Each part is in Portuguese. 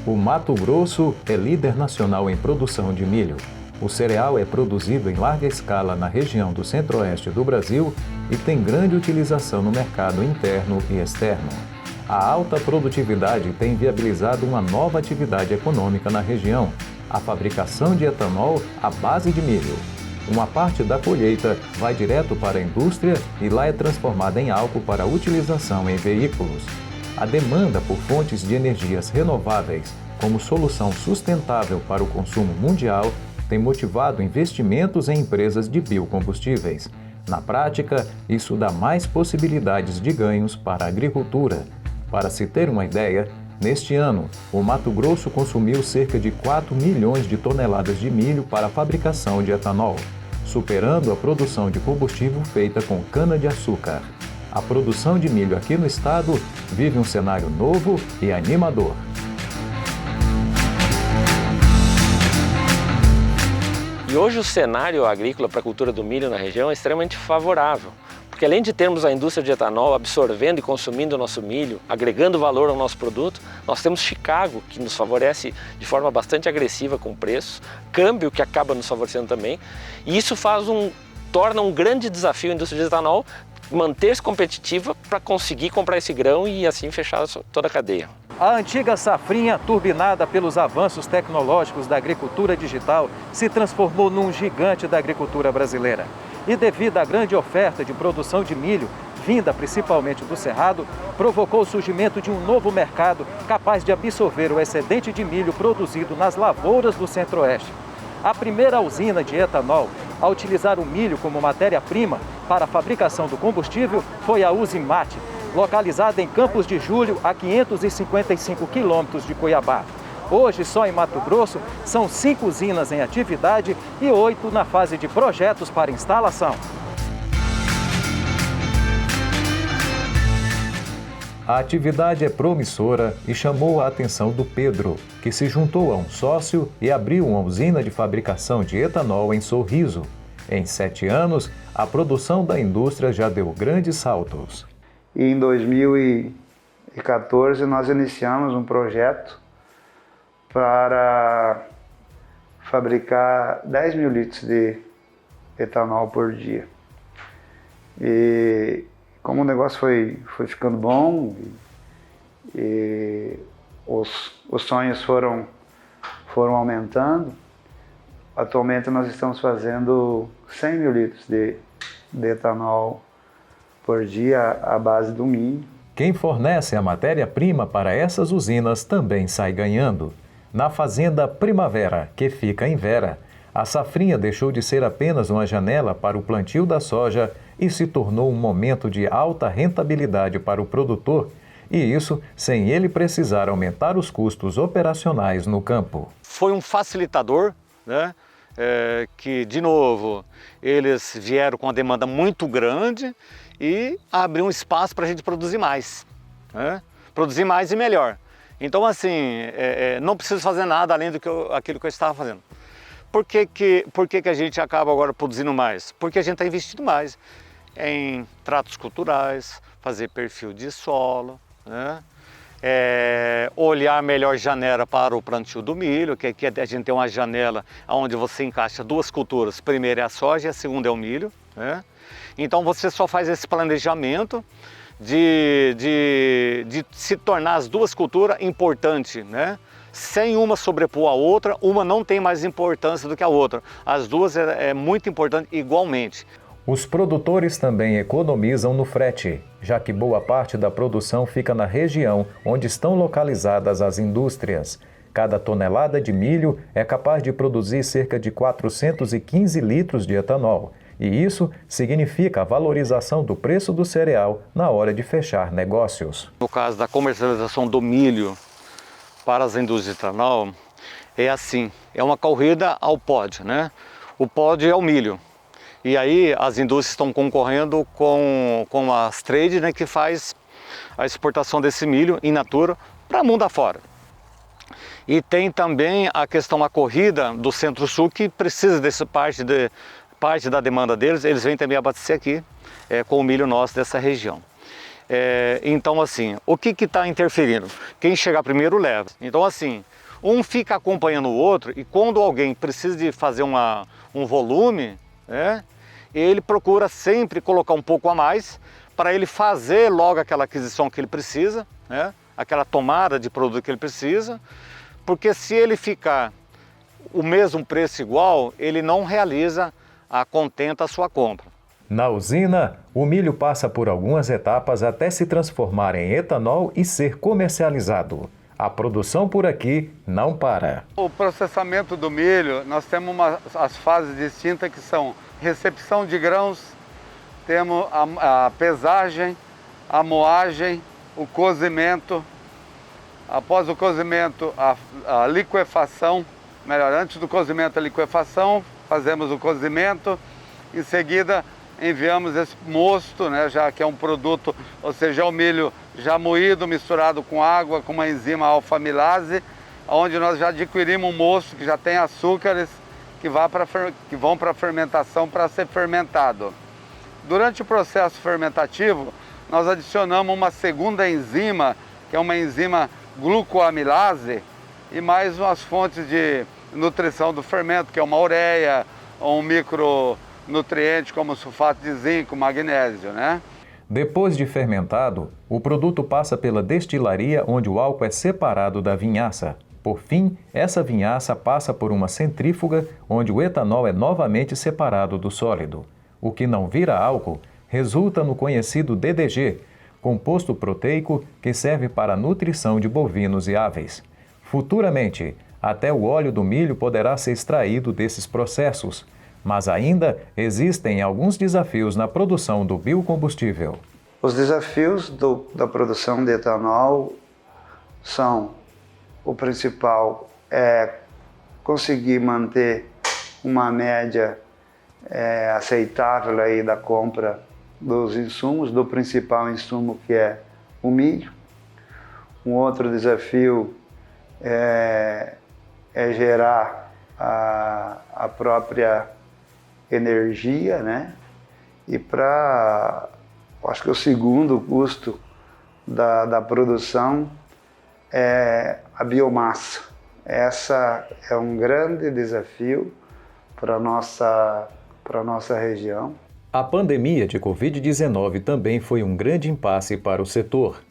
O Mato Grosso é líder nacional em produção de milho. O cereal é produzido em larga escala na região do centro-oeste do Brasil e tem grande utilização no mercado interno e externo. A alta produtividade tem viabilizado uma nova atividade econômica na região, a fabricação de etanol à base de milho. Uma parte da colheita vai direto para a indústria e lá é transformada em álcool para utilização em veículos. A demanda por fontes de energias renováveis como solução sustentável para o consumo mundial tem motivado investimentos em empresas de biocombustíveis. Na prática, isso dá mais possibilidades de ganhos para a agricultura. Para se ter uma ideia, neste ano, o Mato Grosso consumiu cerca de 4 milhões de toneladas de milho para a fabricação de etanol, superando a produção de combustível feita com cana-de-açúcar. A produção de milho aqui no estado vive um cenário novo e animador. E hoje o cenário agrícola para a cultura do milho na região é extremamente favorável, porque além de termos a indústria de etanol absorvendo e consumindo o nosso milho, agregando valor ao nosso produto, nós temos Chicago, que nos favorece de forma bastante agressiva com preços, câmbio que acaba nos favorecendo também, e isso torna um grande desafio a indústria de etanol manter-se competitiva para conseguir comprar esse grão e assim fechar toda a cadeia. A antiga safrinha, turbinada pelos avanços tecnológicos da agricultura digital, se transformou num gigante da agricultura brasileira. E devido à grande oferta de produção de milho, vinda principalmente do Cerrado, provocou o surgimento de um novo mercado capaz de absorver o excedente de milho produzido nas lavouras do Centro-Oeste. A primeira usina de etanol a utilizar o milho como matéria-prima para a fabricação do combustível foi a Usimate, localizada em Campos de Julho, a 555 quilômetros de Cuiabá. Hoje, só em Mato Grosso, são 5 usinas em atividade e 8 na fase de projetos para instalação. A atividade é promissora e chamou a atenção do Pedro, que se juntou a um sócio e abriu uma usina de fabricação de etanol em Sorriso. Em 7 anos, a produção da indústria já deu grandes saltos. E em 2014 nós iniciamos um projeto para fabricar 10 mil litros de etanol por dia. E como o negócio foi ficando bom e os sonhos foram aumentando, atualmente nós estamos fazendo 100 mil litros de etanol por dia à base do milho. Quem fornece a matéria-prima para essas usinas também sai ganhando. Na fazenda Primavera, que fica em Vera, a safrinha deixou de ser apenas uma janela para o plantio da soja e se tornou um momento de alta rentabilidade para o produtor, e isso sem ele precisar aumentar os custos operacionais no campo. Foi um facilitador, né? Que, de novo, eles vieram com uma demanda muito grande e abriu um espaço para a gente produzir mais, né? Produzir mais e melhor. Então, assim, não preciso fazer nada além aquilo que eu estava fazendo. Por que a gente acaba agora produzindo mais? Porque a gente está investindo mais em tratos culturais, fazer perfil de solo, né? Olhar melhor janela para o plantio do milho, que aqui a gente tem uma janela onde você encaixa 2 culturas, primeira é a soja e a segunda é o milho, né? Então você só faz esse planejamento de se tornar as 2 culturas importantes, né? Sem uma sobrepor a outra, uma não tem mais importância do que a outra. As duas é muito importante igualmente. Os produtores também economizam no frete, já que boa parte da produção fica na região onde estão localizadas as indústrias. Cada tonelada de milho é capaz de produzir cerca de 415 litros de etanol. E isso significa a valorização do preço do cereal na hora de fechar negócios. No caso da comercialização do milho para as indústrias de etanol, é assim, é uma corrida ao pódio, né? O pódio é o milho. E aí as indústrias estão concorrendo com as trade, né, que faz a exportação desse milho in natura para o mundo afora. E tem também a questão, a corrida do Centro-Sul, que precisa dessa parte da demanda deles, eles vêm também abastecer aqui com o milho nosso dessa região. Então, assim, o que está interferindo? Quem chegar primeiro leva. Então, assim, um fica acompanhando o outro e quando alguém precisa de fazer um volume, ele procura sempre colocar um pouco a mais para ele fazer logo aquela aquisição que ele precisa, aquela tomada de produto que ele precisa, porque se ele ficar o mesmo preço igual, ele não realiza a contento a sua compra. Na usina, o milho passa por algumas etapas até se transformar em etanol e ser comercializado. A produção por aqui não para. O processamento do milho, nós temos as fases distintas que são recepção de grãos, temos a pesagem, a moagem, o cozimento. Após o cozimento, a liquefação, melhor, antes do cozimento, a liquefação, fazemos o cozimento, em seguida enviamos esse mosto, já que é um produto, ou seja, o milho já moído, misturado com água, com uma enzima alfa-amilase, onde nós já adquirimos um mosto que já tem açúcares que vão para a fermentação para ser fermentado. Durante o processo fermentativo, nós adicionamos uma segunda enzima, que é uma enzima glucoamilase, e mais umas fontes de nutrição do fermento, que é uma ureia, ou um micronutriente como sulfato de zinco, magnésio, Depois de fermentado, o produto passa pela destilaria, onde o álcool é separado da vinhaça. Por fim, essa vinhaça passa por uma centrífuga, onde o etanol é novamente separado do sólido. O que não vira álcool resulta no conhecido DDG, composto proteico que serve para a nutrição de bovinos e aves. Futuramente, até o óleo do milho poderá ser extraído desses processos, mas ainda existem alguns desafios na produção do biocombustível. Os desafios da produção de etanol são: o principal é conseguir manter uma média aceitável aí da compra dos insumos, do principal insumo que é o milho. Um outro desafio é gerar a própria energia, E acho que o segundo custo da produção é a biomassa. Essa é um grande desafio para a nossa região. A pandemia de Covid-19 também foi um grande impasse para o setor.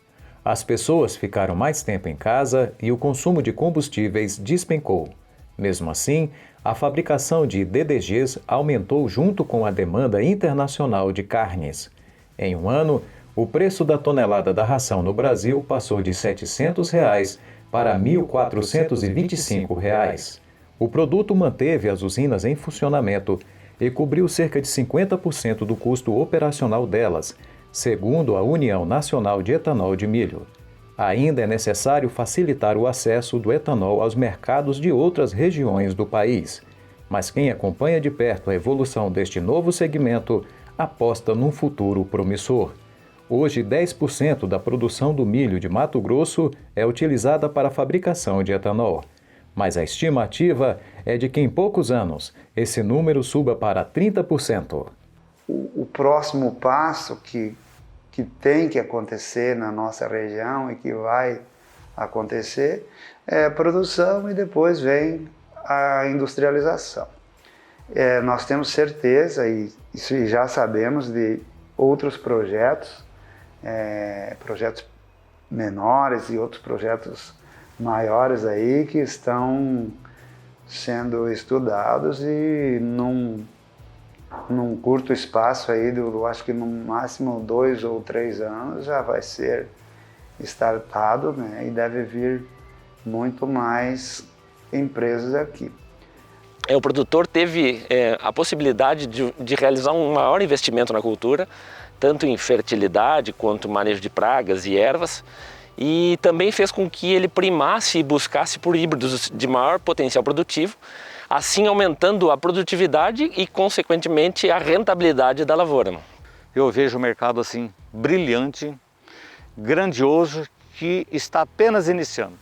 As pessoas ficaram mais tempo em casa e o consumo de combustíveis despencou. Mesmo assim, a fabricação de DDGs aumentou junto com a demanda internacional de carnes. Em um ano, o preço da tonelada da ração no Brasil passou de R$ 700 para R$ 1.425. O produto manteve as usinas em funcionamento e cobriu cerca de 50% do custo operacional delas, segundo a União Nacional de Etanol de Milho. Ainda é necessário facilitar o acesso do etanol aos mercados de outras regiões do país. Mas quem acompanha de perto a evolução deste novo segmento aposta num futuro promissor. Hoje, 10% da produção do milho de Mato Grosso é utilizada para a fabricação de etanol. Mas a estimativa é de que em poucos anos esse número suba para 30%. O próximo passo que tem que acontecer na nossa região e que vai acontecer é a produção e depois vem a industrialização. Nós temos certeza e já sabemos de outros projetos, projetos menores e outros projetos maiores aí que estão sendo estudados e num curto espaço aí, acho que no máximo 2 ou 3 anos já vai ser startado, e deve vir muito mais empresas aqui. O produtor teve a possibilidade de realizar um maior investimento na cultura, tanto em fertilidade quanto manejo de pragas e ervas, e também fez com que ele primasse e buscasse por híbridos de maior potencial produtivo, assim aumentando a produtividade e, consequentemente, a rentabilidade da lavoura. Eu vejo o mercado assim brilhante, grandioso, que está apenas iniciando.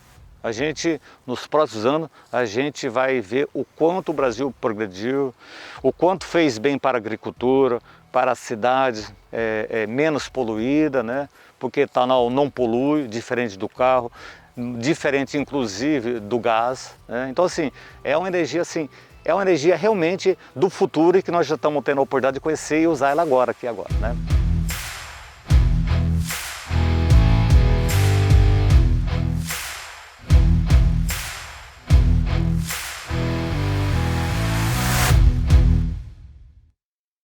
A gente, nos próximos anos, a gente vai ver o quanto o Brasil progrediu, o quanto fez bem para a agricultura, para a cidade menos poluída, né? Porque etanol não polui, diferente do carro, diferente inclusive do gás, né? Então assim, é uma energia realmente do futuro e que nós já estamos tendo a oportunidade de conhecer e usar ela aqui agora, né?